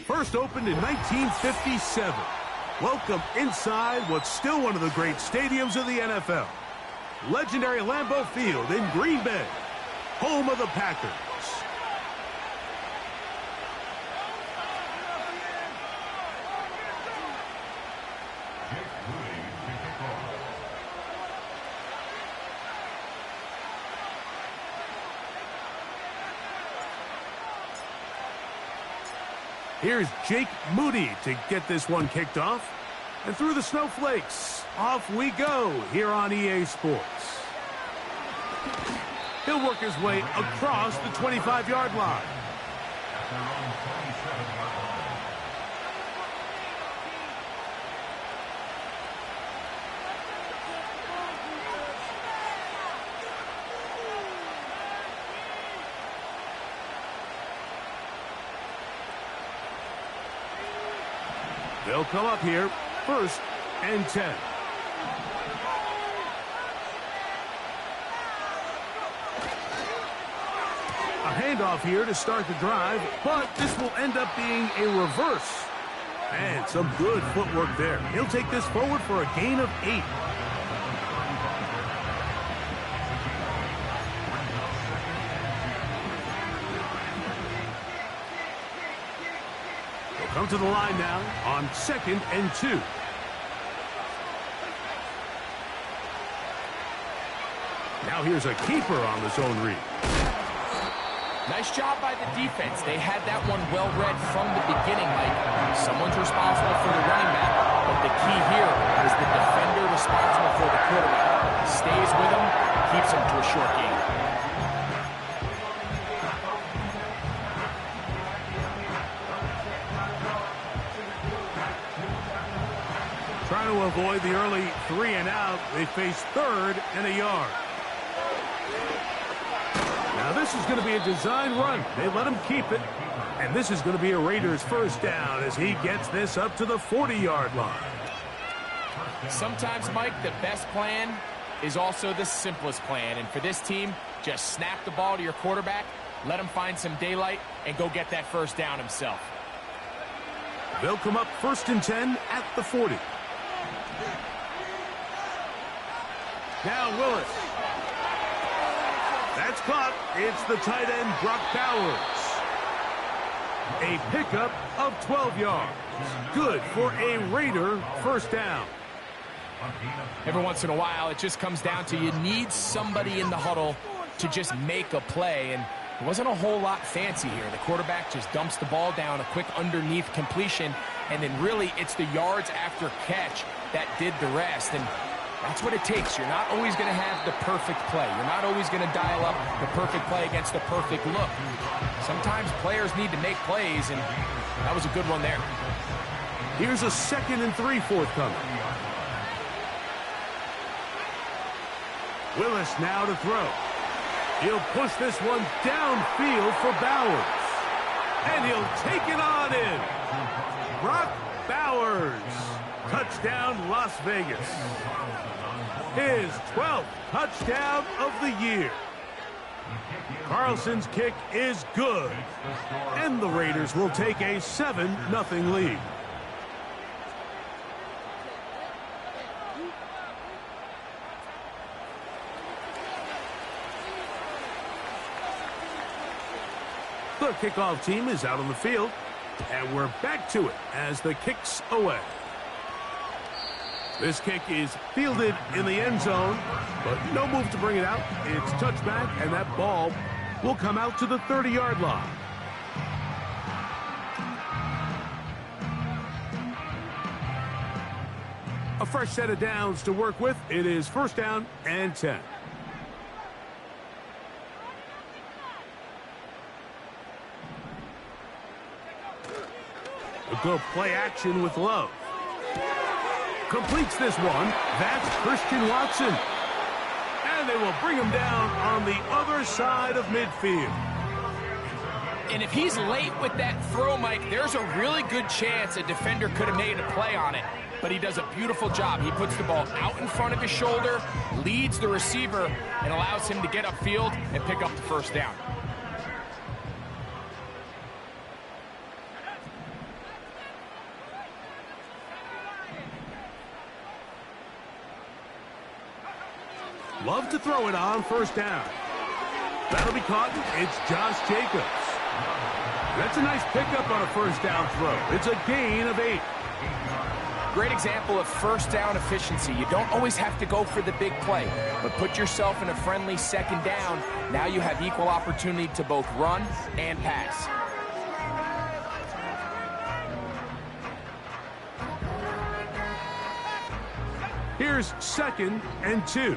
First opened in 1957. Welcome inside what's still one of the great stadiums of the NFL. Legendary Lambeau Field in Green Bay, home of the Packers. Here's Jake Moody to get this one kicked off. And through the snowflakes, off we go here on EA Sports. He'll work his way across the 25-yard line. They'll come up here, 1st and 10. A handoff here to start the drive, but this will end up being a reverse. And some good footwork there. He'll take this forward for a gain of 8. Come to the line now on 2nd and 2. Now here's a keeper on the zone read. Nice job by the defense. They had that one well read from the beginning, Mike. Someone's responsible for the running back, but the key here is the defender responsible for the quarterback. Stays with him, keeps him to a short game. Trying to avoid the early 3 and out. They face 3rd and a yard. Now this is going to be a design run. They let him keep it. And this is going to be a Raiders first down as he gets this up to the 40-yard line. Sometimes, Mike, the best plan is also the simplest plan. And for this team, just snap the ball to your quarterback, let him find some daylight, and go get that first down himself. They'll come up 1st and 10 at the 40. Now Willis. That's caught. It's the tight end, Brock Bowers. A pickup of 12 yards. Good for a Raider first down. Every once in a while, it just comes down to you need somebody in the huddle to just make a play. And it wasn't a whole lot fancy here. The quarterback just dumps the ball down, a quick underneath completion, and then really it's the yards after catch that did the rest. And that's what it takes. You're not always going to have the perfect play. You're not always going to dial up the perfect play against the perfect look. Sometimes players need to make plays, and that was a good one there. Here's a 2nd and 3 forthcoming. Willis now to throw. He'll push this one downfield for Bowers. And he'll take it on in. Brock Bowers. Touchdown, Las Vegas. His 12th touchdown of the year. Carlson's kick is good. And the Raiders will take a 7-0 lead. The kickoff team is out on the field. And we're back to it as the kick's away. This kick is fielded in the end zone, but no move to bring it out. It's touchback, and that ball will come out to the 30-yard line. A fresh set of downs to work with. It is 1st down and 10. A good play action with Love. Completes this one. That's Christian Watson. And they will bring him down on the other side of midfield. And if he's late with that throw, Mike, there's a really good chance a defender could have made a play on it. But he does a beautiful job. He puts the ball out in front of his shoulder, leads the receiver, and allows him to get upfield and pick up the first down. Love to throw it on first down. That'll be caught. It's Josh Jacobs. That's a nice pickup on a first down throw. It's a gain of 8. Great example of first down efficiency. You don't always have to go for the big play, but put yourself in a friendly second down. Now you have equal opportunity to both run and pass. Here's 2nd and 2.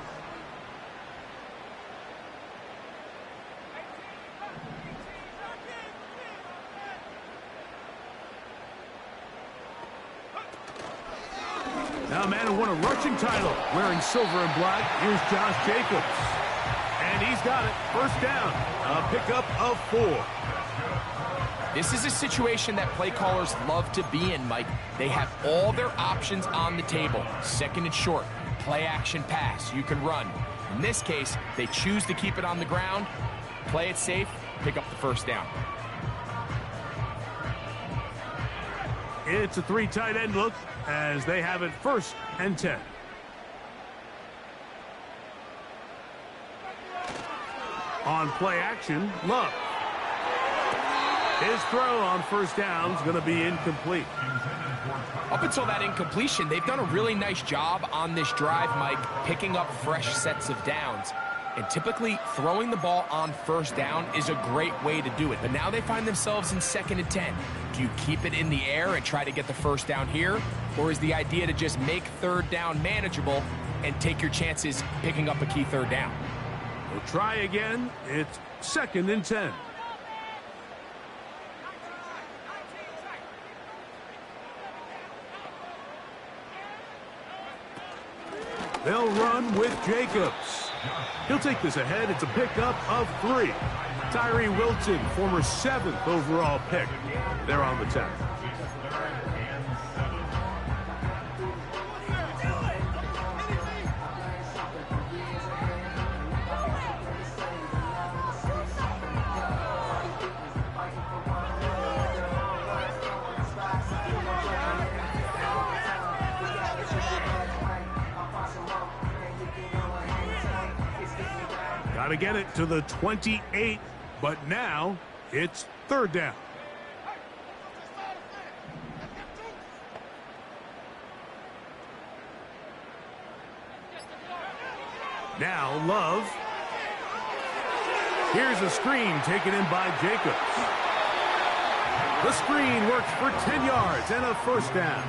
Now a man who won a rushing title wearing silver and black. Here's Josh Jacobs. And he's got it. First down. A pickup of 4. This is a situation that play callers love to be in, Mike. They have all their options on the table. Second and short, play action pass. You can run. In this case, they choose to keep it on the ground, play it safe, pick up the first down. It's a 3 tight end look as they have it 1st and 10. On play action, Love. His throw on first down is going to be incomplete. Up until that incompletion, they've done a really nice job on this drive, Mike, picking up fresh sets of downs. And typically, throwing the ball on first down is a great way to do it. But now they find themselves in 2nd and 10. Do you keep it in the air and try to get the first down here? Or is the idea to just make third down manageable and take your chances picking up a key third down? We'll try again. It's 2nd and 10. They'll run with Jacobs. He'll take this ahead. It's a pickup of 3. Tyree Wilson, former 7th overall pick. They're on the tackle. Got to get it to the 28, but now it's 3rd down. Now Love. Here's a screen taken in by Jacobs. The screen works for 10 yards and a first down.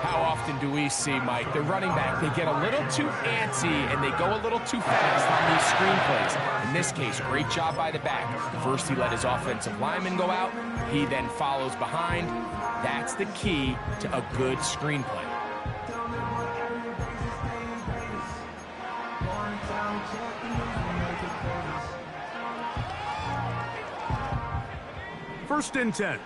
How often do we see, Mike, the running back, they get a little too antsy and they go a little too fast on these screen plays. In this case, great job by the back. First, he let his offensive lineman go out. He then follows behind. That's the key to a good screen play. First and 10.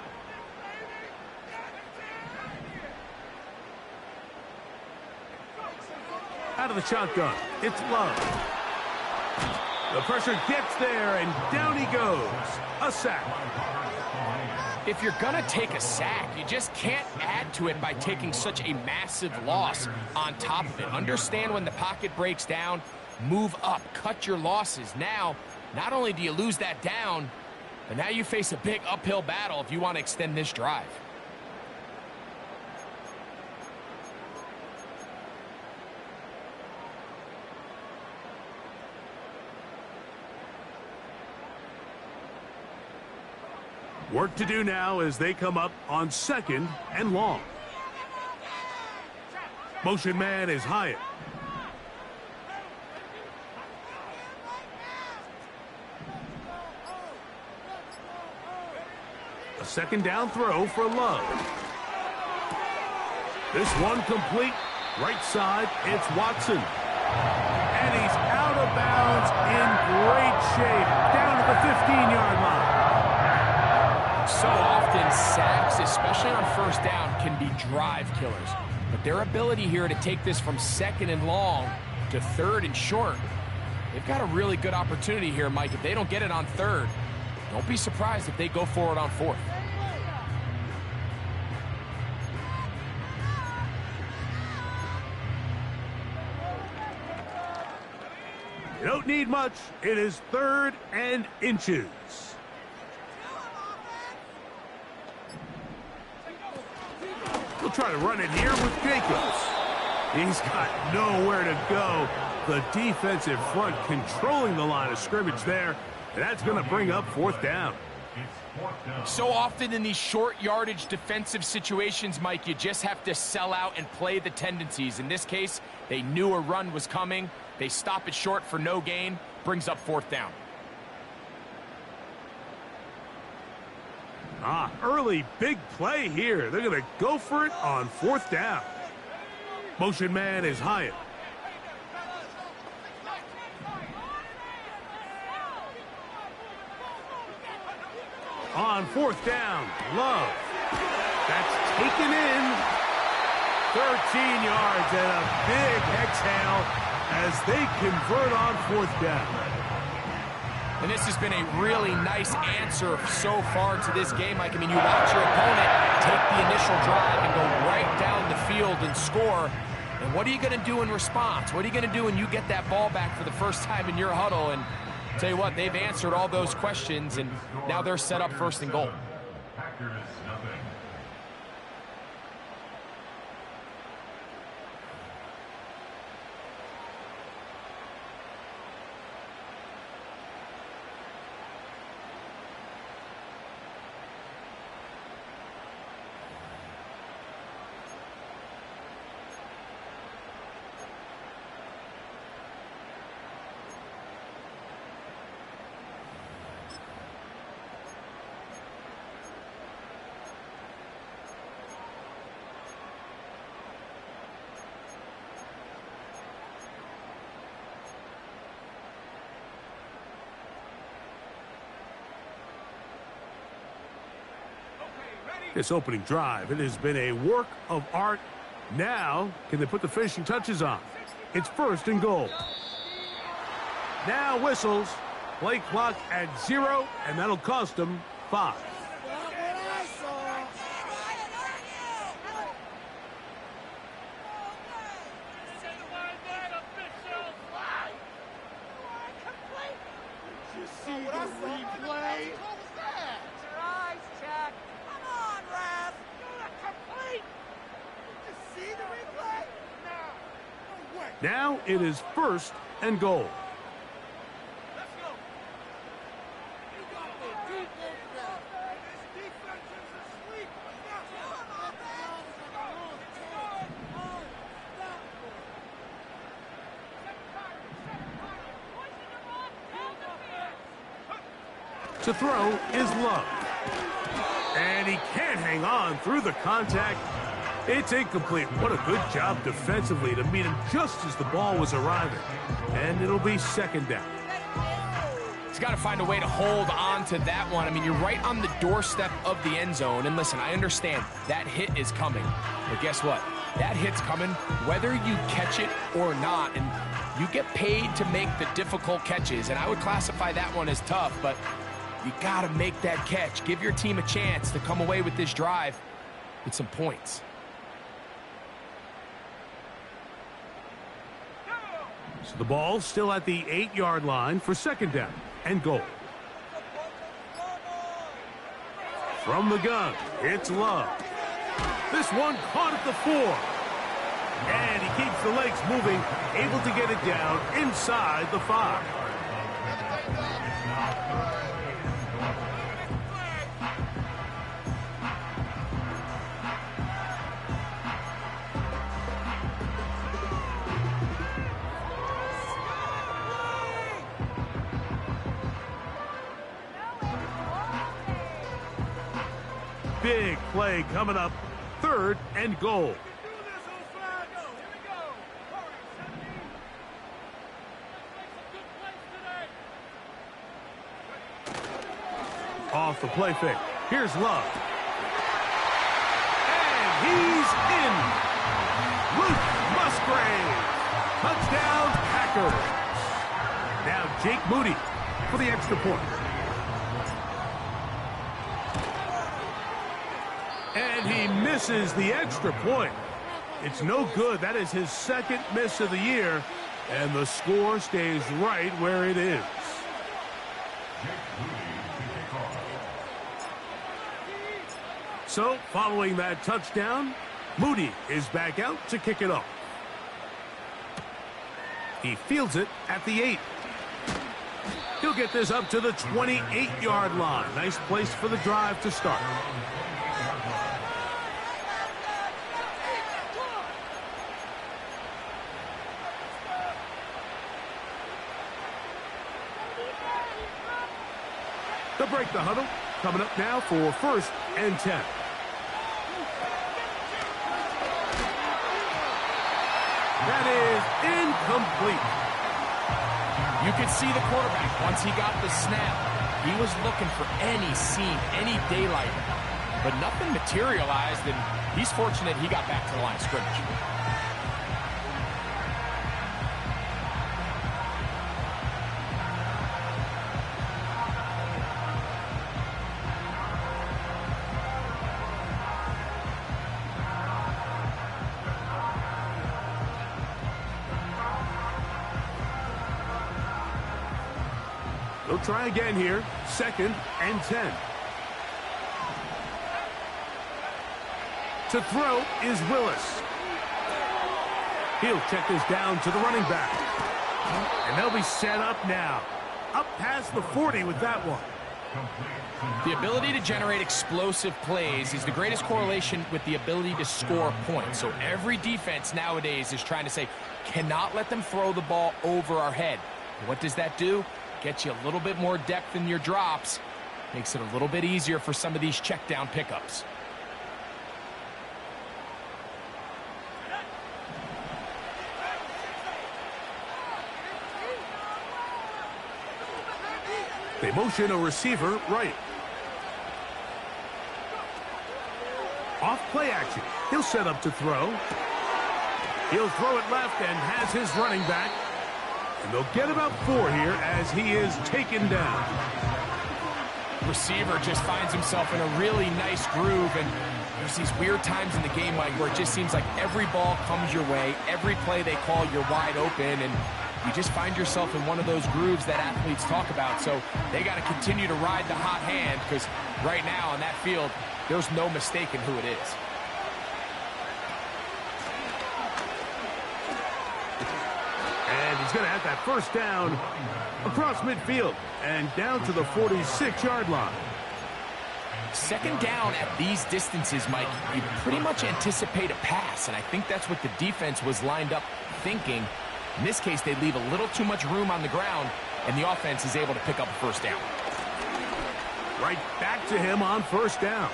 Out of the shotgun, it's Love. The pressure gets there, and down he goes. A sack. If you're going to take a sack, you just can't add to it by taking such a massive loss on top of it. Understand when the pocket breaks down, move up, cut your losses. Now, not only do you lose that down, but now you face a big uphill battle if you want to extend this drive. Work to do now as they come up on 2nd and long. Motion man is Hyatt. A 2nd down throw for Love. This one complete. Right side, it's Watson. And he's out of bounds in great shape. Down to the 15-yard line. So often, sacks, especially on first down, can be drive killers. But their ability here to take this from 2nd and long to 3rd and short, they've got a really good opportunity here, Mike. If they don't get it on 3rd, don't be surprised if they go for it on 4th. You don't need much. It is 3rd and inches. He'll try to run it here with Jacobs. He's got nowhere to go. The defensive front controlling the line of scrimmage there. And that's going to bring up 4th down. So often in these short yardage defensive situations, Mike, you just have to sell out and play the tendencies. In this case, they knew a run was coming. They stop it short for no gain. Brings up 4th down. Early big play here. They're going to go for it on 4th down. Motion man is Hyatt. On 4th down, Love. That's taken in. 13 yards and a big exhale as they convert on 4th down. And this has been a really nice answer so far to this game, Mike. I mean, you watch your opponent take the initial drive and go right down the field and score. And what are you going to do in response? What are you going to do when you get that ball back for the first time in your huddle? And tell you what, they've answered all those questions, and now they're set up 1st and goal. This opening drive, it has been a work of art. Now, can they put the finishing touches on? It's 1st and goal. Now whistles. Play clock at 0, and that'll cost them 5. Now it is 1st and goal. To throw is Love. And he can't hang on through the contact. It's incomplete. What a good job defensively to meet him just as the ball was arriving. And it'll be 2nd down. He's got to find a way to hold on to that one. I mean, you're right on the doorstep of the end zone. And listen, I understand that hit is coming. But guess what? That hit's coming whether you catch it or not. And you get paid to make the difficult catches. And I would classify that one as tough, but you got to make that catch. Give your team a chance to come away with this drive with some points. So the ball's still at the 8-yard line for 2nd down and goal. From the gun, it's Love. This one caught at the 4. And he keeps the legs moving, able to get it down inside the 5. Big play coming up, 3rd and goal. Off the play fake. Here's Love. And he's in. Luke Musgrave. Touchdown, Packers. Now Jake Moody for the extra point. And he misses the extra point. It's no good. That is his 2nd miss of the year. And the score stays right where it is. So, following that touchdown, Moody is back out to kick it off. He fields it at the 8. He'll get this up to the 28-yard line. Nice place for the drive to start. They'll break the huddle. Coming up now for 1st and 10. That is incomplete. You could see the quarterback once he got the snap. He was looking for any seam, any daylight, but nothing materialized, and he's fortunate he got back to the line of scrimmage. They'll try again here. 2nd and 10. To throw is Willis. He'll check this down to the running back. And they'll be set up now. Up past the 40 with that one. The ability to generate explosive plays is the greatest correlation with the ability to score points. So every defense nowadays is trying to say, cannot let them throw the ball over our head. What does that do? Gets you a little bit more depth in your drops. Makes it a little bit easier for some of these check down pickups. They motion a receiver right. Off play action. He'll set up to throw. He'll throw it left and has his running back. And they'll get about 4 here as he is taken down. Receiver just finds himself in a really nice groove, and there's these weird times in the game, Mike, where it just seems like every ball comes your way, every play they call, you're wide open, and you just find yourself in one of those grooves that athletes talk about. So they got to continue to ride the hot hand, because right now on that field, there's no mistaking who it is. He's going to have that 1st down across midfield and down to the 46-yard line. 2nd down at these distances, Mike, you pretty much anticipate a pass, and I think that's what the defense was lined up thinking. In this case, they leave a little too much room on the ground, and the offense is able to pick up a 1st down. Right back to him on 1st down.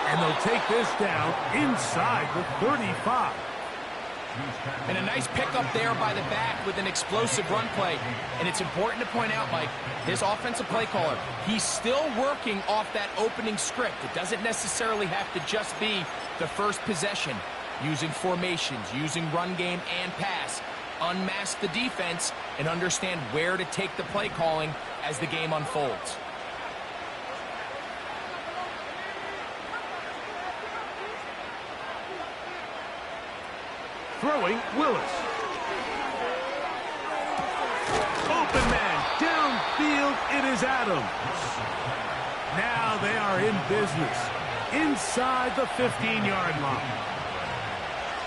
And they'll take this down inside the 35. And a nice pickup there by the back with an explosive run play. And it's important to point out, Mike, his offensive play caller, he's still working off that opening script. It doesn't necessarily have to just be the first possession. Using formations, using run game and pass. Unmask the defense and understand where to take the play calling as the game unfolds. Throwing, Willis. Open man, downfield, it is Adams. Now they are in business, inside the 15-yard line.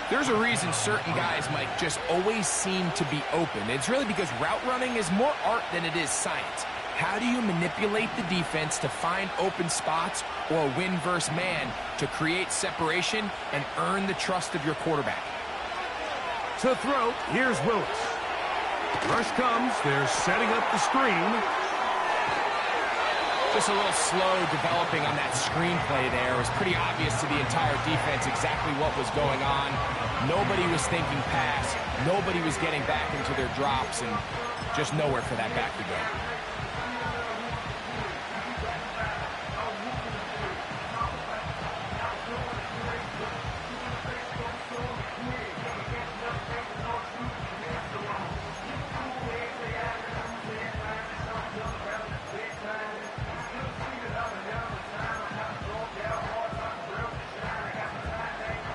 There's a reason certain guys, Mike, just always seem to be open. It's really because route running is more art than it is science. How do you manipulate the defense to find open spots or win versus man to create separation and earn the trust of your quarterback? To throw, here's Willis. Rush comes, they're setting up the screen. Just a little slow developing on that screenplay there. It was pretty obvious to the entire defense exactly what was going on. Nobody was thinking pass. Nobody was getting back into their drops, and just nowhere for that back to go.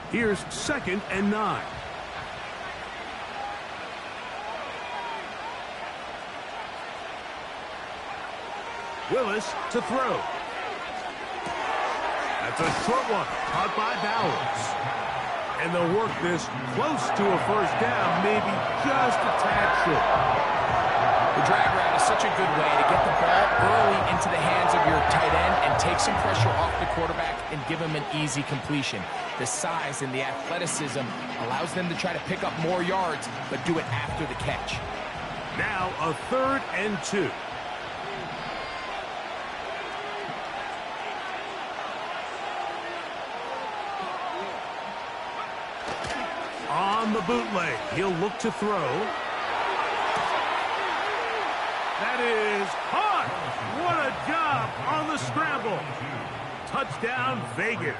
Here's 2nd and 9. Willis to throw. That's a short one, caught by Bowers. And they'll work this close to a first down, maybe just a tad short. The drag route is such a good way to get the ball early into the hands of your tight end and take some pressure off the quarterback and give him an easy completion. The size and the athleticism allows them to try to pick up more yards, but do it after the catch. Now a 3rd and 2. On the bootleg, he'll look to throw. That is caught. What a job on the scramble. Touchdown, Vegas.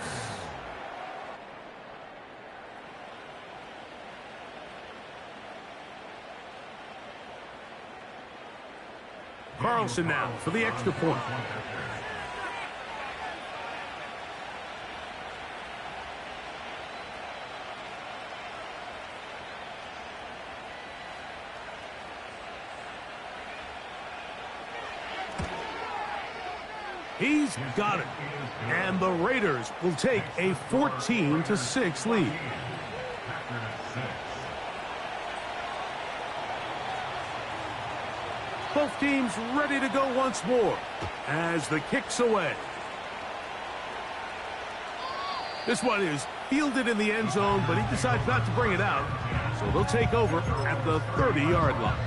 Carlson now for the extra point. He's got it. And the Raiders will take a 14-6 lead. Both teams ready to go once more as the kick's away. This one is fielded in the end zone, but he decides not to bring it out. So they'll take over at the 30-yard line.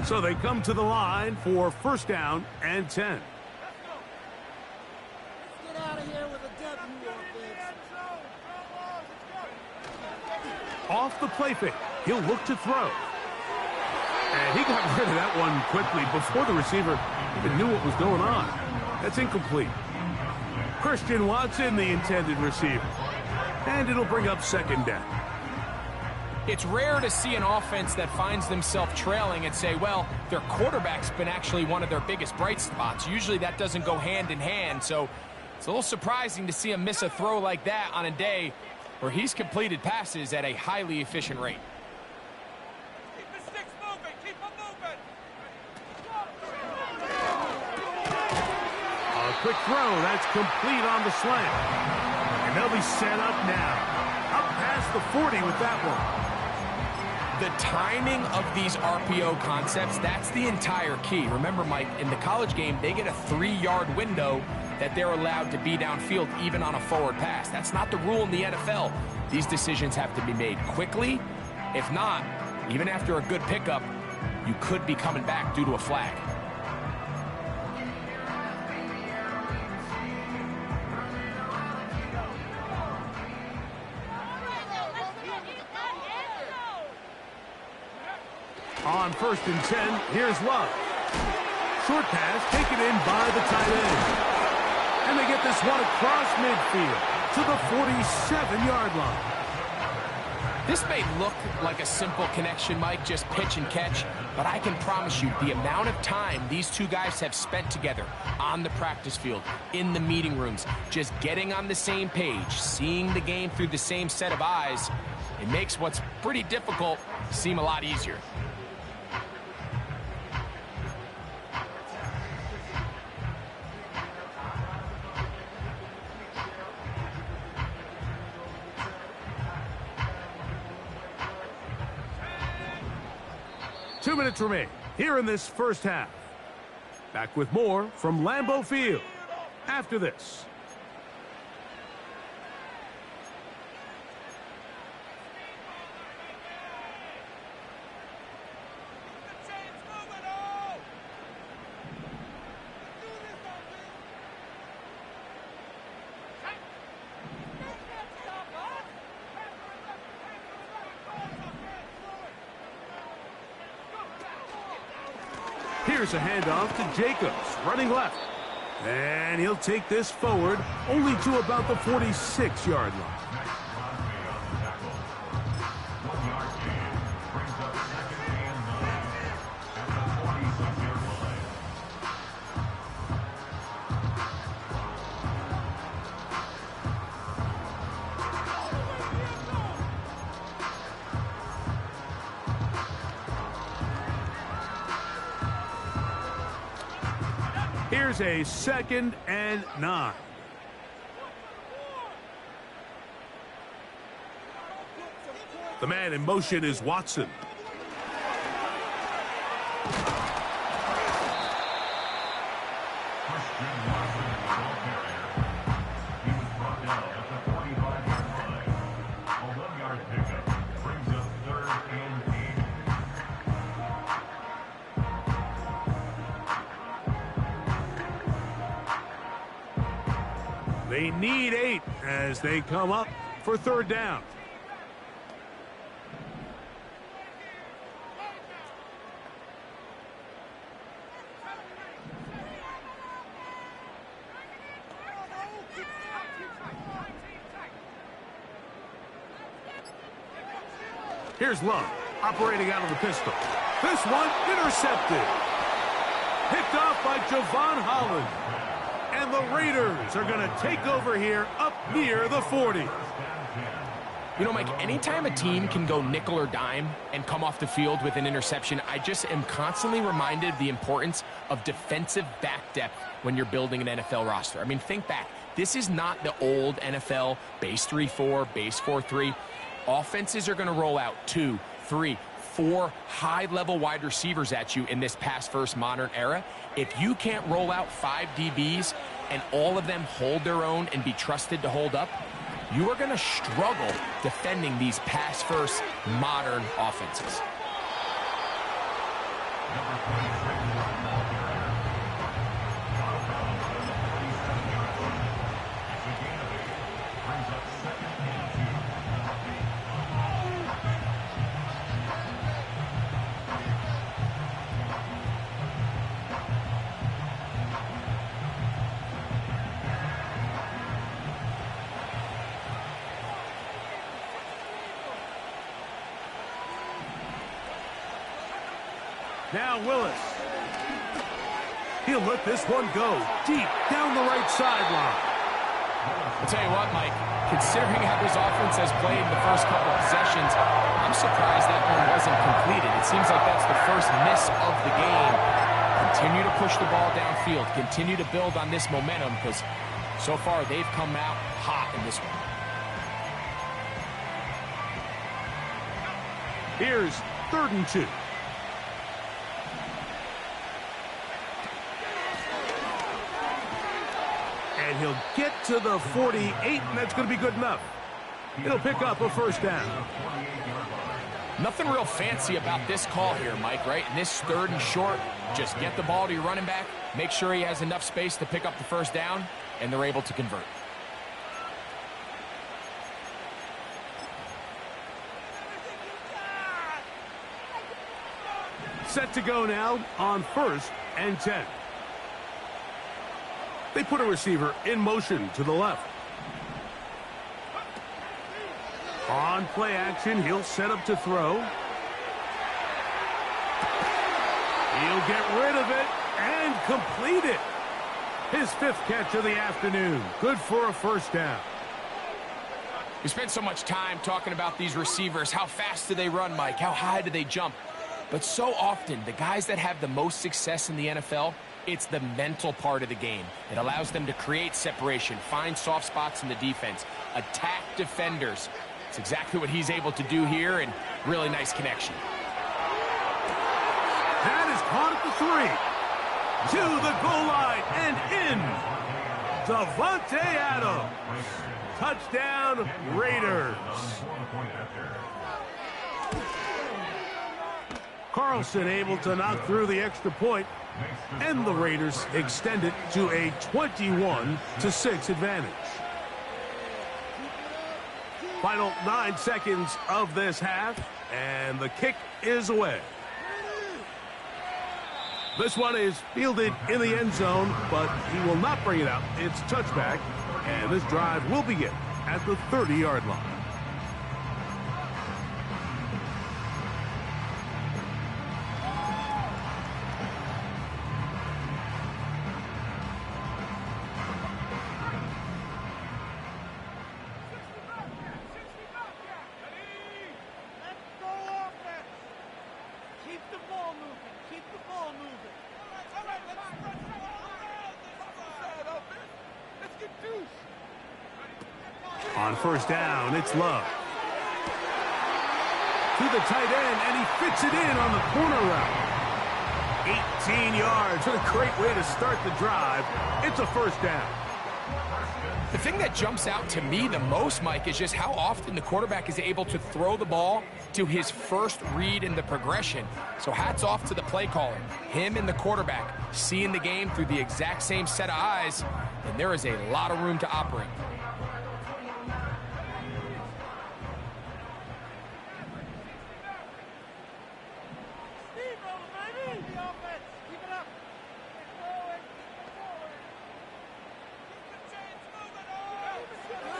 So they come to the line for 1st down and 10. Let's get out of here with a W offense. Off the play fake, he'll look to throw. And he got rid of that one quickly before the receiver even knew what was going on. That's incomplete. Christian Watson, the intended receiver. And it'll bring up 2nd down. It's rare to see an offense that finds themselves trailing and say, well, their quarterback's been actually one of their biggest bright spots. Usually that doesn't go hand in hand, so it's a little surprising to see him miss a throw like that on a day where he's completed passes at a highly efficient rate. Keep the sticks moving. Keep them moving. A quick throw. That's complete on the slant. And they'll be set up now. Up past the 40 with that one. The timing of these RPO concepts, that's the entire key. Remember, Mike, in the college game, they get a 3-yard window that they're allowed to be downfield even on a forward pass. That's not the rule in the NFL. These decisions have to be made quickly. If not, even after a good pickup, you could be coming back due to a flag. On 1st and 10, here's Love. Short pass taken in by the tight end. And they get this one across midfield to the 47-yard line. This may look like a simple connection, Mike, just pitch and catch, but I can promise you the amount of time these two guys have spent together on the practice field, in the meeting rooms, just getting on the same page, seeing the game through the same set of eyes, it makes what's pretty difficult seem a lot easier. Two minutes remain here in this first half. Back with more from Lambeau Field after this. Here's a handoff to Jacobs, running left. And he'll take this forward only to about the 46-yard line. Here's a 2nd and 9. The man in motion is Watson. They need 8 as they come up for 3rd down. Here's Love, operating out of the pistol. This one intercepted. Picked off by Javon Holland. And the Raiders are going to take over here up near the 40. You know, Mike, anytime a team can go nickel or dime and come off the field with an interception, I just am constantly reminded of the importance of defensive back depth when you're building an NFL roster. I mean, think back. This is not the old NFL base 3-4, base 4-3. Offenses are going to roll out 2, 3, 4 high-level wide receivers at you in this pass-first modern era. If you can't roll out 5 DBs and all of them hold their own and be trusted to hold up, you are going to struggle defending these pass-first modern offenses. Now Willis. He'll let this one go deep down the right sideline. I'll tell you what, Mike, considering how this offense has played in the first couple of possessions, I'm surprised that one wasn't completed. It seems like that's the first miss of the game. Continue to push the ball downfield. Continue to build on this momentum because so far they've come out hot in this one. Here's 3rd and 2. And he'll get to the 48, and that's going to be good enough. He'll pick up a 1st down. Nothing real fancy about this call here, Mike, right? In this 3rd and short, just get the ball to your running back, make sure he has enough space to pick up the 1st down, and they're able to convert. Set to go now on 1st and 10. They put a receiver in motion to the left. On play action, he'll set up to throw. He'll get rid of it and complete it. His 5th catch of the afternoon. Good for a 1st down. We spent so much time talking about these receivers. How fast do they run, Mike? How high do they jump? But so often, the guys that have the most success in the NFL, it's the mental part of the game. It allows them to create separation, find soft spots in the defense, attack defenders. It's exactly what he's able to do here, and really nice connection. That is caught at the 3. To the goal line and in. Davante Adams. Touchdown, Raiders. Carlson able to knock through the extra point, and the Raiders extend it to a 21-6 advantage. Final 9 seconds of this half, and the kick is away. This one is fielded in the end zone, but he will not bring it out. It's touchback, and this drive will begin at the 30-yard line. On first down, it's Love. To the tight end, and he fits it in on the corner route. 18 yards. What a great way to start the drive. It's a first down. The thing that jumps out to me the most, Mike, is just how often the quarterback is able to throw the ball to his first read in the progression. So hats off to the play caller. Him and the quarterback seeing the game through the exact same set of eyes, and there is a lot of room to operate.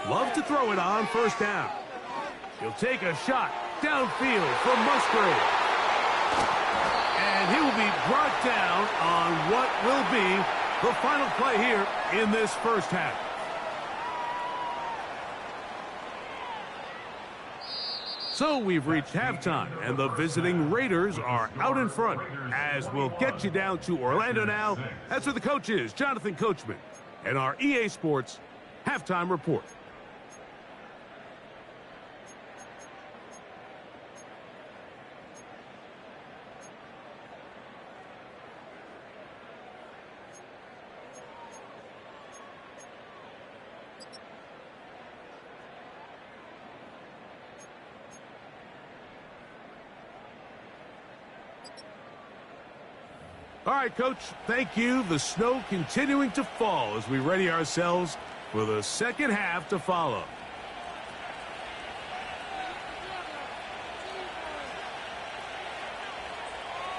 Love to throw it on first down. He'll take a shot downfield for Musgrave. And he will be brought down on what will be the final play here in this first half. So we've reached halftime, and the visiting Raiders are out in front. As we'll get you down to Orlando now, that's where the coach is, Jonathan Coachman, and our EA Sports halftime report. All right, Coach, thank you. The snow continuing to fall as we ready ourselves for the second half to follow.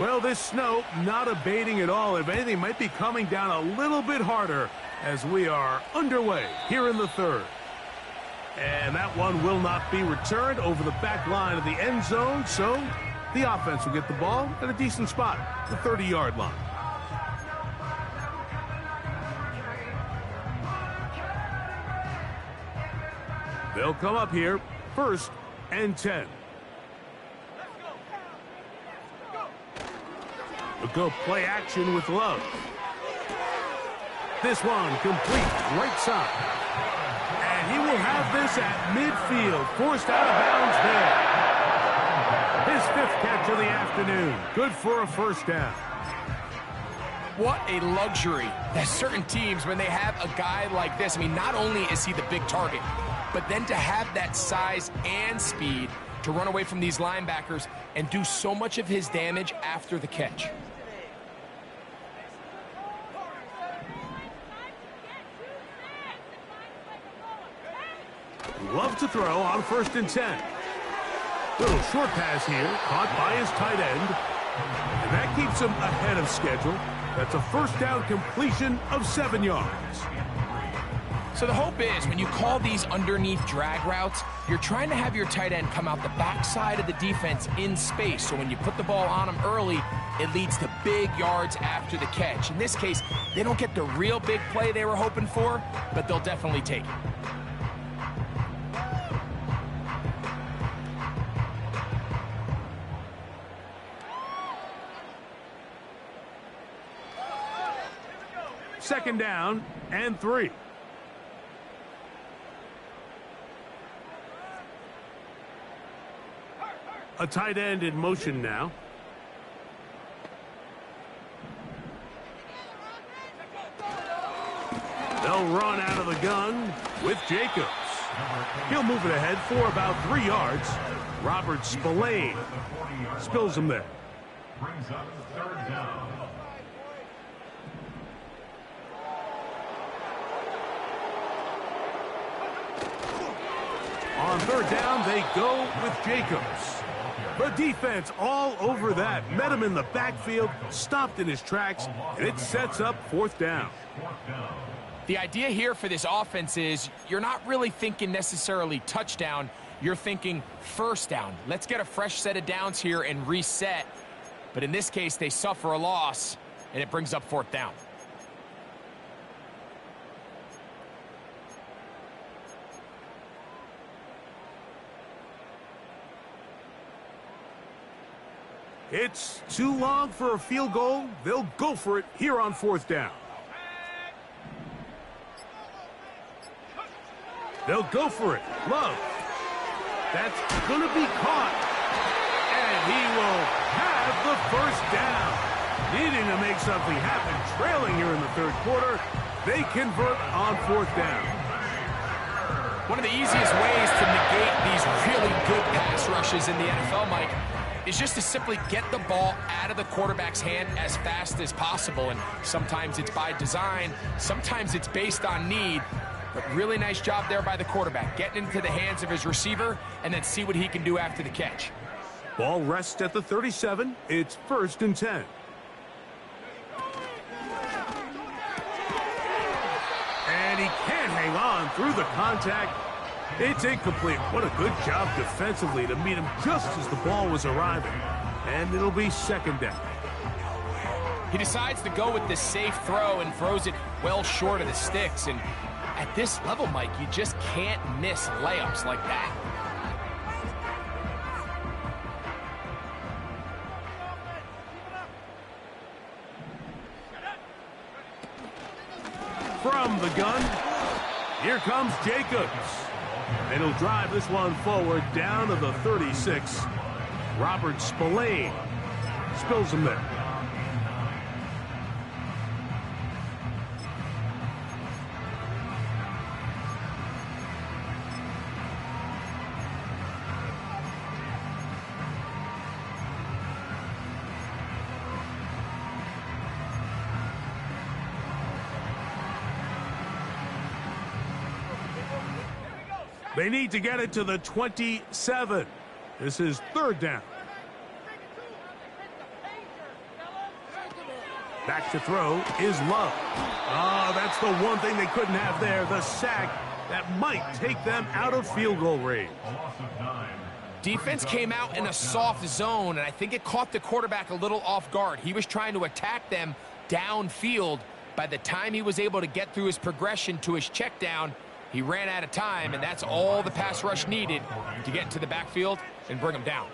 Well, this snow not abating at all. If anything, might be coming down a little bit harder as we are underway here in the third. And that one will not be returned over the back line of the end zone, so the offense will get the ball at a decent spot, the 30-yard line. They'll come up here, 1st and 10. We'll go play action with Love. This one complete, right side. And he will have this at midfield, forced out of bounds there. His 5th catch of the afternoon. Good for a first down. What a luxury that certain teams, when they have a guy like this, I mean, not only is he the big target, but then to have that size and speed to run away from these linebackers and do so much of his damage after the catch. Love to throw on 1st and 10. Little short pass here, caught by his tight end. And that keeps him ahead of schedule. That's a first down completion of 7 yards. So the hope is when you call these underneath drag routes, you're trying to have your tight end come out the backside of the defense in space. So when you put the ball on him early, it leads to big yards after the catch. In this case, they don't get the real big play they were hoping for, but they'll definitely take it. Second down and 3. A tight end in motion now. They'll run out of the gun with Jacobs. He'll move it ahead for about 3 yards. Robert Spillane spills him there. Brings up 3rd down. On 3rd down, they go with Jacobs. The defense all over that. Met him in the backfield, stopped in his tracks, and it sets up 4th down. The idea here for this offense is you're not really thinking necessarily touchdown. You're thinking first down. Let's get a fresh set of downs here and reset. But in this case, they suffer a loss, and it brings up 4th down. It's too long for a field goal. They'll go for it here on 4th down. They'll go for it. Love. That's going to be caught. And he will have the first down. Needing to make something happen, trailing here in the third quarter, they convert on fourth down. One of the easiest ways to negate these really good pass rushes in the NFL, Mike, is just to simply get the ball out of the quarterback's hand as fast as possible. And sometimes it's by design, sometimes it's based on need. But really nice job there by the quarterback, getting into the hands of his receiver and then see what he can do after the catch. Ball rests at the 37. It's 1st and 10. And he can't hang on through the contact. It's incomplete. What a good job defensively to meet him just as the ball was arriving. And it'll be 2nd down. He decides to go with this safe throw and throws it well short of the sticks. And at this level, Mike, you just can't miss layups like that. From the gun, here comes Jacobs. And he'll drive this one forward down to the 36. Robert Spillane spills him there. They need to get it to the 27. This is 3rd down. Back to throw is Love. Oh, that's the one thing they couldn't have there, the sack that might take them out of field goal range. Defense came out in a soft zone, and I think it caught the quarterback a little off guard. He was trying to attack them downfield. By the time he was able to get through his progression to his check down, he ran out of time, and that's all the pass rush needed to get into the backfield and bring him down.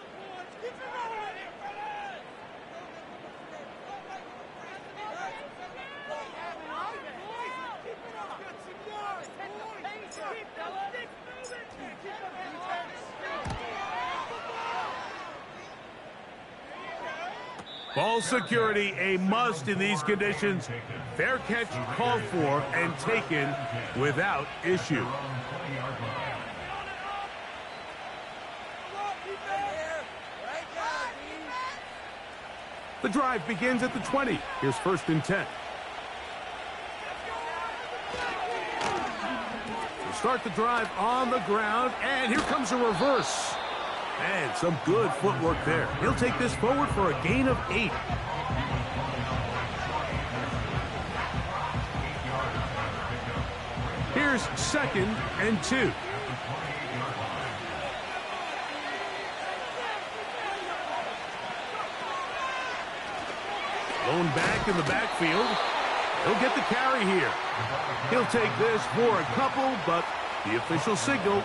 Ball security, a must in these conditions. Fair catch called for and taken without issue. The drive begins at the 20. Here's 1st and 10. We'll start the drive on the ground, and here comes a reverse. And some good footwork there. He'll take this forward for a gain of 8. Here's 2nd and 2. Lone back in the backfield. He'll get the carry here. He'll take this for a couple, but the official signal,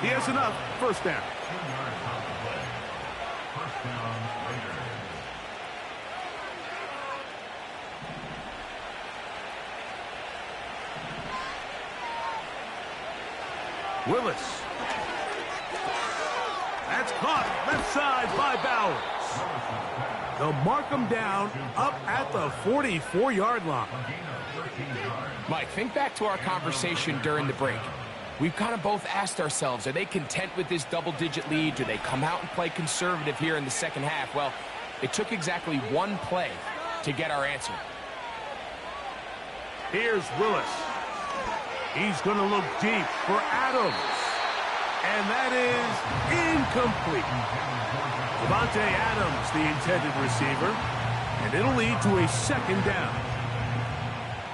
he has enough. 1st down. Willis. That's caught left side by Bowers. They'll mark him down up at the 44-yard line. Mike, think back to our conversation during the break. We've kind of both asked ourselves, are they content with this double-digit lead? Do they come out and play conservative here in the second half? Well, it took exactly one play to get our answer. Here's Willis. He's going to look deep for Adams. And that is incomplete. Devontae Adams, the intended receiver. And it'll lead to a 2nd down.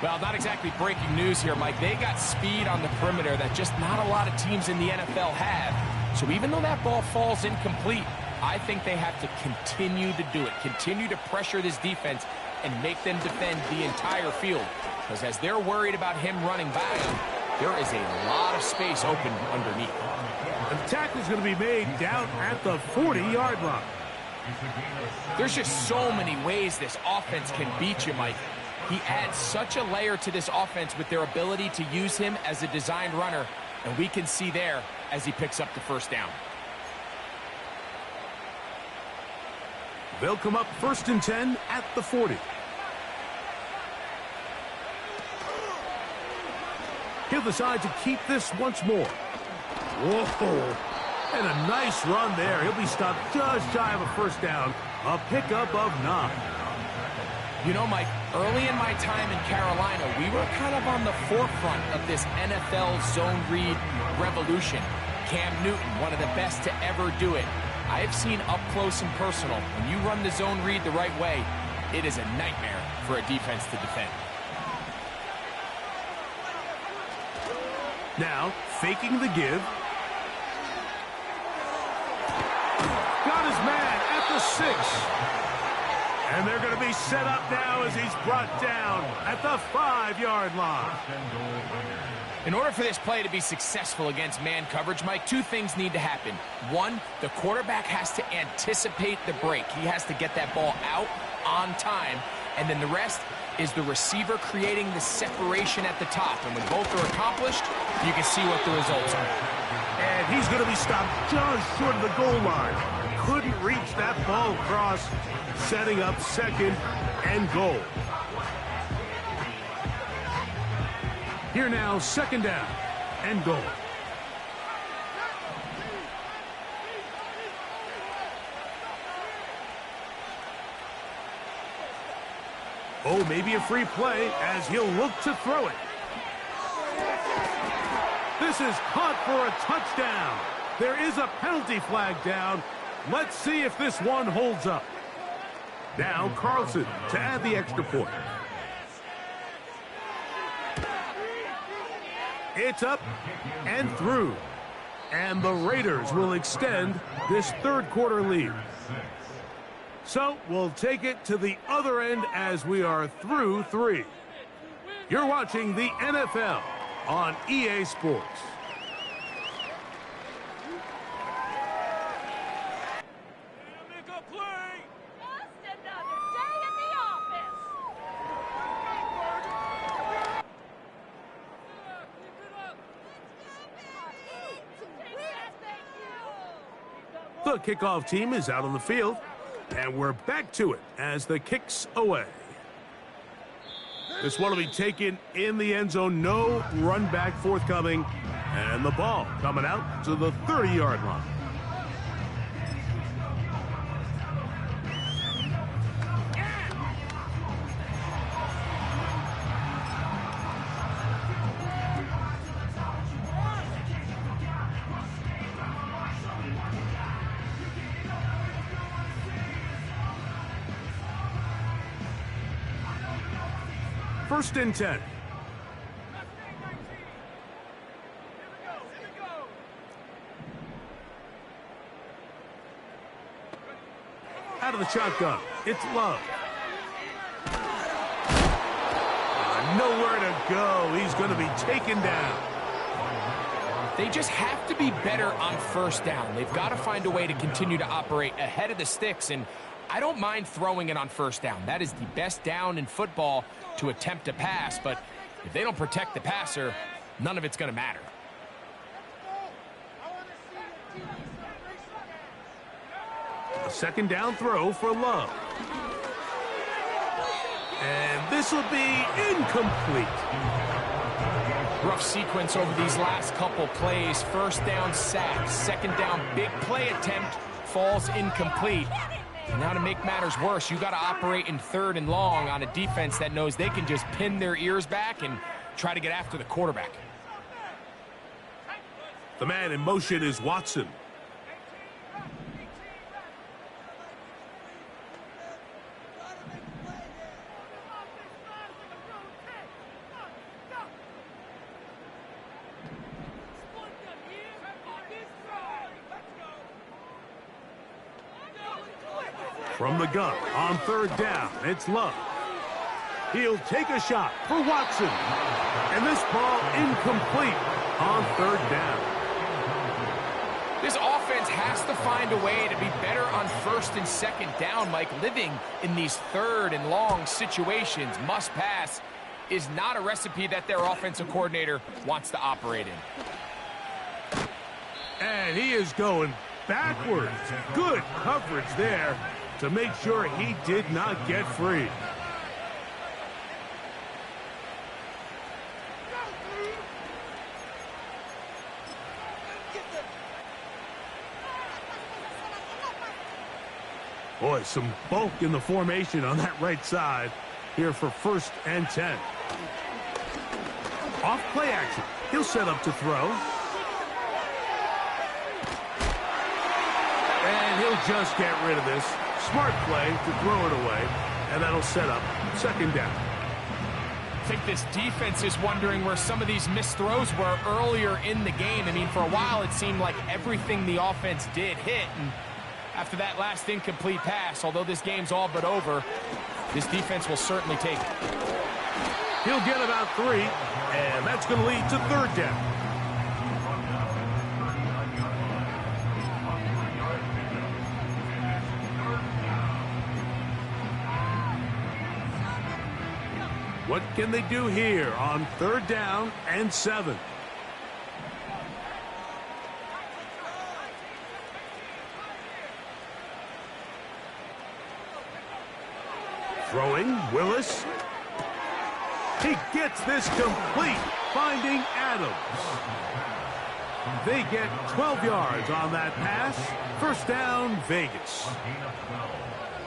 Well, not exactly breaking news here, Mike. They got speed on the perimeter that just not a lot of teams in the NFL have. So even though that ball falls incomplete, I think they have to continue to do it. Continue to pressure this defense and make them defend the entire field. Because as they're worried about him running by them, there is a lot of space open underneath. The tackle's going to be made down at the 40-yard line. There's just so many ways this offense can beat you, Mike. He adds such a layer to this offense with their ability to use him as a designed runner And we can see there as he picks up the first down. They'll come up 1st and 10 at the 40. He'll decide to keep this once more. Whoa. And a nice run there. He'll be stopped just shy of a first down. A pickup of 9. You know, Mike, early in my time in Carolina, we were kind of on the forefront of this NFL zone read revolution. Cam Newton, one of the best to ever do it. I have seen up close and personal, when you run the zone read the right way, it is a nightmare for a defense to defend. Now, faking the give. Got his man at the 6. And they're going to be set up now as he's brought down at the 5-yard line. In order for this play to be successful against man coverage, Mike, 2 things need to happen. 1, the quarterback has to anticipate the break. He has to get that ball out on time. And then the rest is the receiver creating the separation at the top. And when both are accomplished, you can see what the results are. And he's going to be stopped just short of the goal line. Couldn't reach that ball across, setting up 2nd and goal. Here now, 2nd down and goal. Oh, maybe a free play as he'll look to throw it. This is caught for a touchdown. There is a penalty flag down. Let's see if this one holds up. Now Carlson to add the extra point. It's up and through. And the Raiders will extend this 3rd quarter lead. So we'll take it to the other end as we are through 3. You're watching the NFL on EA Sports. The kickoff team is out on the field, and we're back to it as the kick's away. This one will be taken in the end zone. No run back forthcoming, and the ball coming out to the 30-yard line. First and 10. Out of the shotgun, it's Love. Nowhere to go. He's going to be taken down. They just have to be better on first down. They've got to find a way to continue to operate ahead of the sticks, and I don't mind throwing it on first down. That is the best down in football to attempt to pass, but if they don't protect the passer, none of it's going to matter. A 2nd down throw for Love. And this will be incomplete. Rough sequence over these last couple plays. First down sack, 2nd down big play attempt, falls incomplete. And now to make matters worse, you got to operate in 3rd and long on a defense that knows they can just pin their ears back and try to get after the quarterback. The man in motion is Watson. From the gun on 3rd down, it's Love. He'll take a shot for Watson. And this ball incomplete on 3rd down. This offense has to find a way to be better on 1st and 2nd down, Mike. Living in these 3rd and long situations, must pass, is not a recipe that their offensive coordinator wants to operate in. And he is going backwards. Good coverage there to make sure he did not get free. Boy, some bulk in the formation on that right side here for 1st and 10. Off play action. He'll set up to throw. And he'll just get rid of this. Smart play to throw it away. And that'll set up 2nd down. I think this defense is wondering where some of these missed throws were earlier in the game. I mean, for a while it seemed like everything the offense did hit. And after that last incomplete pass, although this game's all but over, this defense will certainly take it. He'll get about 3, and that's going to lead to 3rd down. What can they do here on 3rd down and 7? Throwing, Willis. He gets this complete, finding Adams. They get 12 yards on that pass. 1st down, Vegas.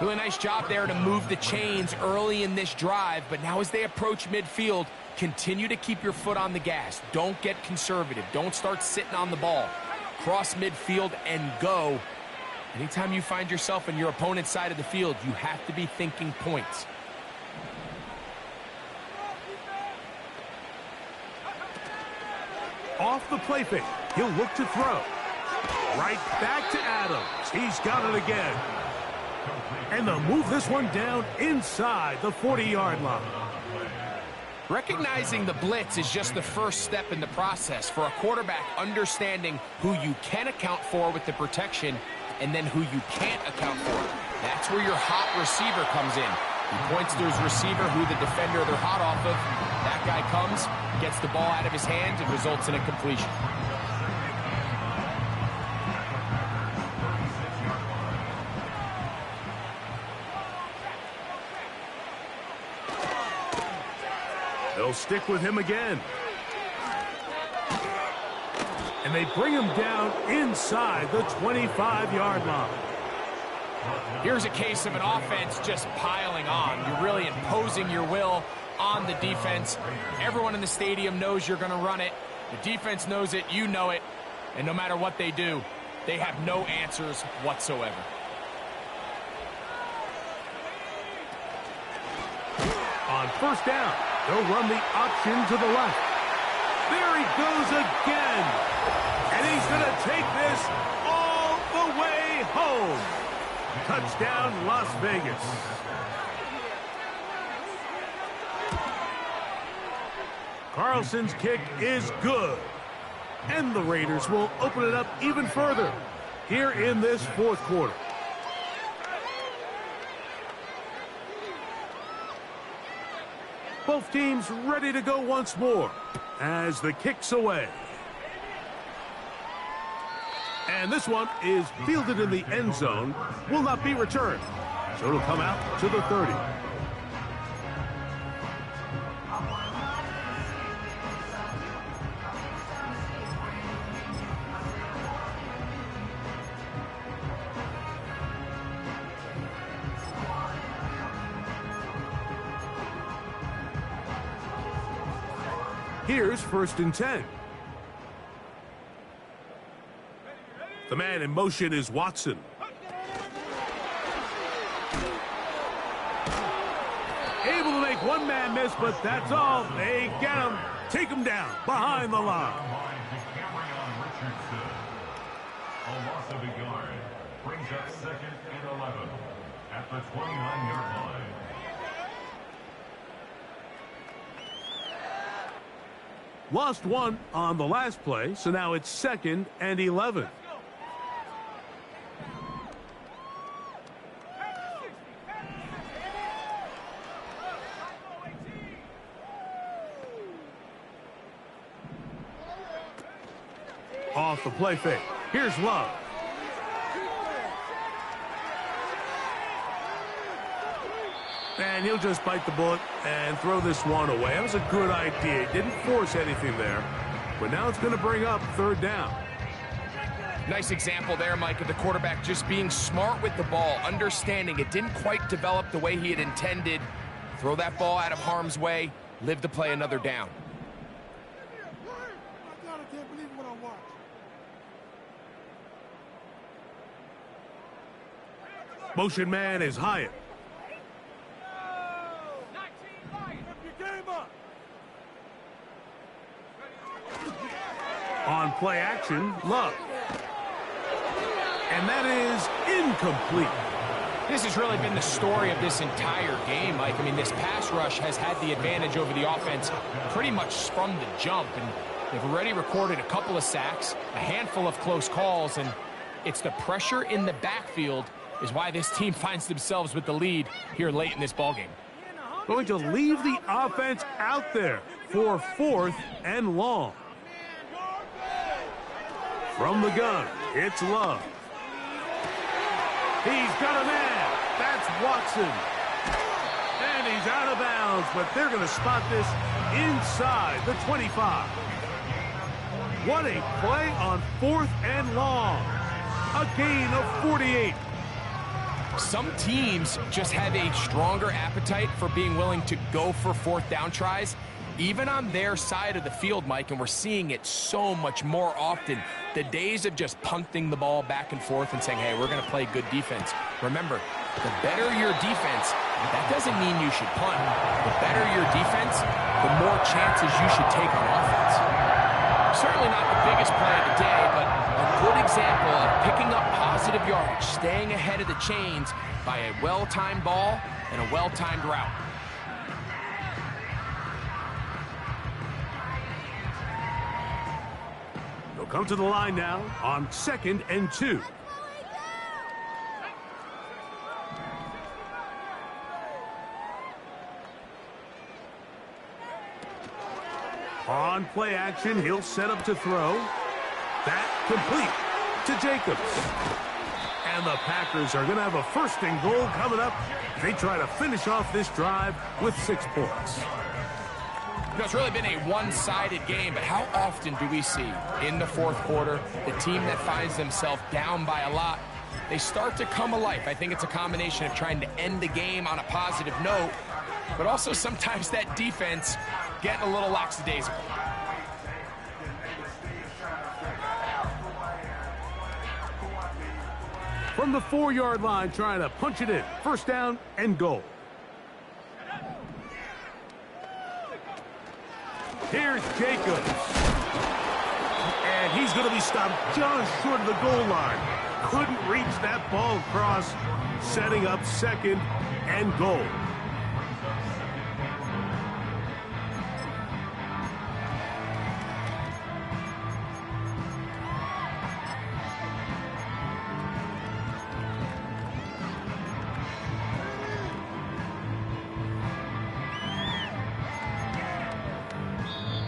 Really nice job there to move the chains early in this drive, but now as they approach midfield, continue to keep your foot on the gas. Don't get conservative. Don't start sitting on the ball. Cross midfield and go. Anytime you find yourself on your opponent's side of the field, you have to be thinking points. Off the play fake, he'll look to throw. Right back to Adams. He's got it again. And they'll move this one down inside the 40-yard line. Recognizing the blitz is just the first step in the process for a quarterback understanding who you can account for with the protection and then who you can't account for. That's where your hot receiver comes in. He points to his receiver who the defender they're hot off of. That guy comes, gets the ball out of his hands, and results in a completion. They'll stick with him again. And they bring him down inside the 25-yard line. Here's a case of an offense just piling on. You're really imposing your will on the defense. Everyone in the stadium knows you're going to run it. The defense knows it, you know it. And no matter what they do, they have no answers whatsoever. On 1st down, they'll run the option to the left. There he goes again. And he's going to take this all the way home. Touchdown, Las Vegas. Carlson's kick is good. And the Raiders will open it up even further here in this 4th quarter. Both teams ready to go once more as the kick's away. And this one is fielded in the end zone, will not be returned. So it'll come out to the 30. Here's 1st and 10. The man in motion is Watson. Able to make one man miss, but that's all. They get him. Take him down behind the line. A loss of a yard brings up 2nd and 11 at the 29-yard line. Lost one on the last play, so now it's 2nd and 11. Off the play fake. Here's Love. And he'll just bite the bullet and throw this one away. That was a good idea. He didn't force anything there. But now it's going to bring up third down. Nice example there, Mike, of the quarterback just being smart with the ball, understanding it didn't quite develop the way he had intended. Throw that ball out of harm's way, live to play another down. I can't believe what I watched. Motion man is Hyatt. On play action, Love. And that is incomplete. This has really been the story of this entire game, Mike. I mean, this pass rush has had the advantage over the offense pretty much from the jump. And they've already recorded a couple of sacks, a handful of close calls, and it's the pressure in the backfield is why this team finds themselves with the lead here late in this ballgame. Going to leave the offense out there for 4th and long. From the gun, it's Love. He's got a man. That's Watson. And he's out of bounds, but they're going to spot this inside the 25. What a play on 4th and long. A gain of 48. Some teams just have a stronger appetite for being willing to go for 4th down tries, even on their side of the field, Mike, and we're seeing it so much more often. The days of just punting the ball back and forth and saying, hey, we're going to play good defense. Remember, the better your defense, that doesn't mean you should punt. The better your defense, the more chances you should take on offense. Certainly not the biggest play of the day, but a good example of picking up positive yardage, staying ahead of the chains by a well-timed ball and a well-timed route. They'll come to the line now on 2nd and 2. On play action, he'll set up to throw. That complete to Jacobs. And the Packers are going to have a 1st and goal coming up. They try to finish off this drive with 6 points. You know, it's really been a one-sided game, but how often do we see in the 4th quarter the team that finds themselves down by a lot, they start to come alive? I think it's a combination of trying to end the game on a positive note, but also sometimes that defense getting a little lackadaisical. From the 4-yard line, trying to punch it in. 1st down and goal. Here's Jacobs. And he's going to be stopped just short of the goal line. Couldn't reach that ball across, setting up 2nd and goal.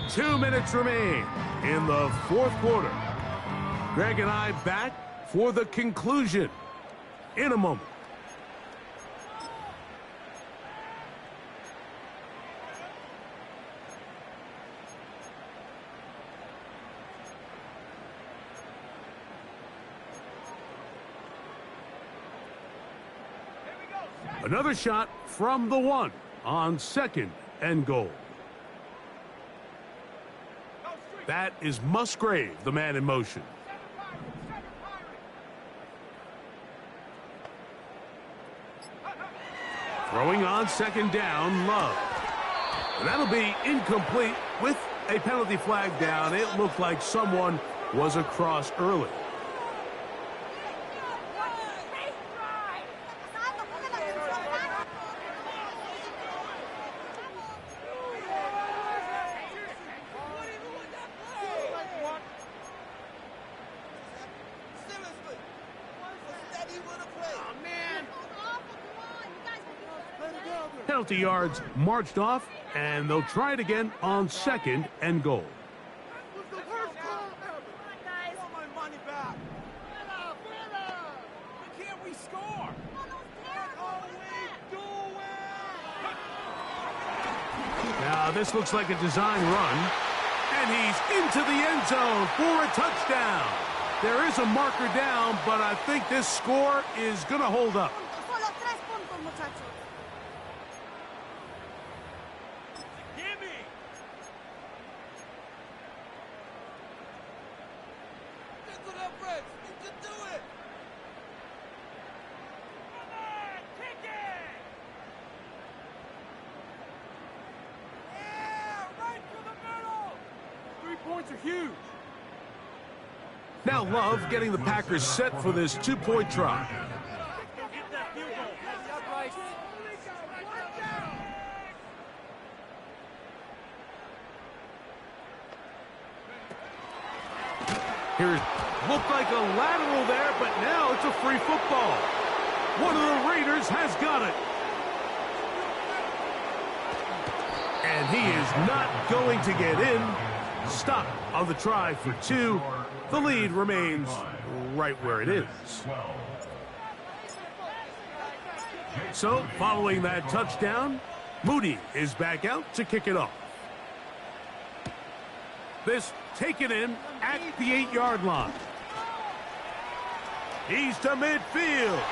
Two minutes remain in the 4th quarter. Greg and I back for the conclusion in a moment. Another shot from the 1 on 2nd and goal. That is Musgrave, the man in motion. Throwing on 2nd down, Love. And that'll be incomplete with a penalty flag down. It looked like someone was across early. Penalty yards marched off, and they'll try it again on 2nd and goal. What's the worst call ever? I want my money back. this looks like a design run. And he's into the end zone for a touchdown. There is a marker down, but I think this score is going to hold up. Solo 3 puntos, muchachos. Gimme! Get to that Rex. You can do it. Come on, kick it! Yeah, right through the middle. 3 points are huge. Now Love getting the Packers set for this 2-point try. Get that field goal. That's upright. Here's looked like a lateral there, but now it's a free football. One of the Raiders has got it. And he is not going to get in. Stop on the try for 2. The lead remains right where it is. So, following that touchdown, Moody is back out to kick it off. This taken in at the 8-yard line. He's to midfield.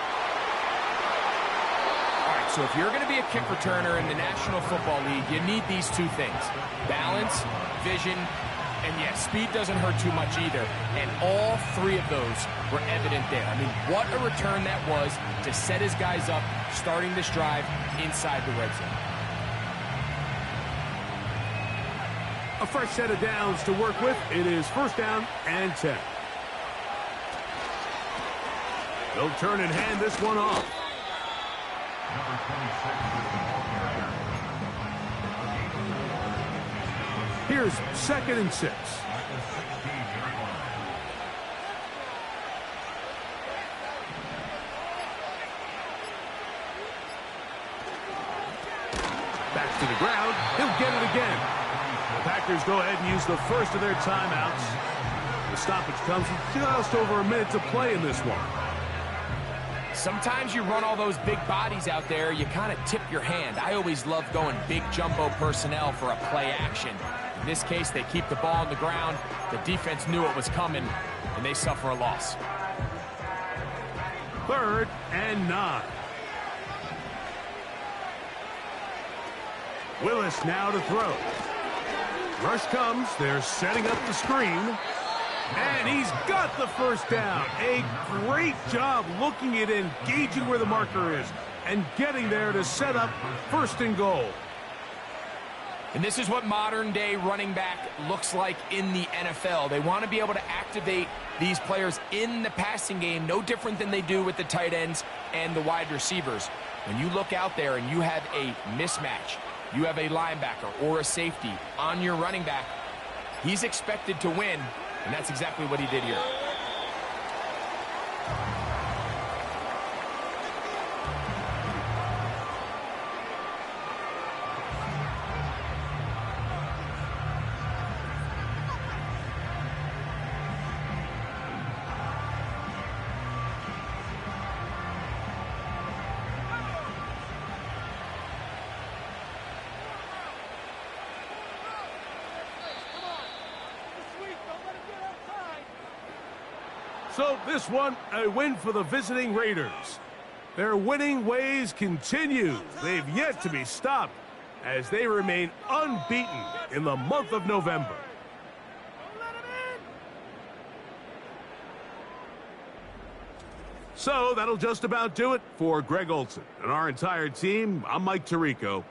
All right, so if you're going to be a kick returner in the National Football League, you need these 2 things. Balance, vision, and yes, speed doesn't hurt too much either. And all 3 of those were evident there. I mean, what a return that was to set his guys up, starting this drive inside the red zone. A fresh set of downs to work with. It is 1st down and 10. They'll turn and hand this one off. Number 26 is the ball carrier. Here's 2nd and 6. At the 16-yard line. Back to the ground. He'll get it again. The Packers go ahead and use the first of their timeouts. The stoppage comes with just over a minute to play in this one. Sometimes you run all those big bodies out there, you kind of tip your hand. I always love going big jumbo personnel for a play action. In this case, they keep the ball on the ground. The defense knew it was coming, and they suffer a loss. 3rd and 9. Willis now to throw. Rush comes. They're setting up the screen. And he's got the 1st down. A great job looking at engaging where the marker is and getting there to set up 1st and goal. And this is what modern-day running back looks like in the NFL. They want to be able to activate these players in the passing game, no different than they do with the tight ends and the wide receivers. When you look out there and you have a mismatch, you have a linebacker or a safety on your running back, he's expected to win, and that's exactly what he did here. So this one, a win for the visiting Raiders. Their winning ways continue. They've yet to be stopped as they remain unbeaten in the month of November. So that'll just about do it for Greg Olson and our entire team. I'm Mike Tirico.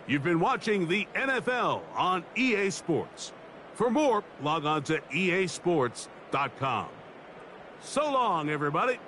You've been watching the NFL on EA Sports. For more, log on to easports.com. So long, everybody.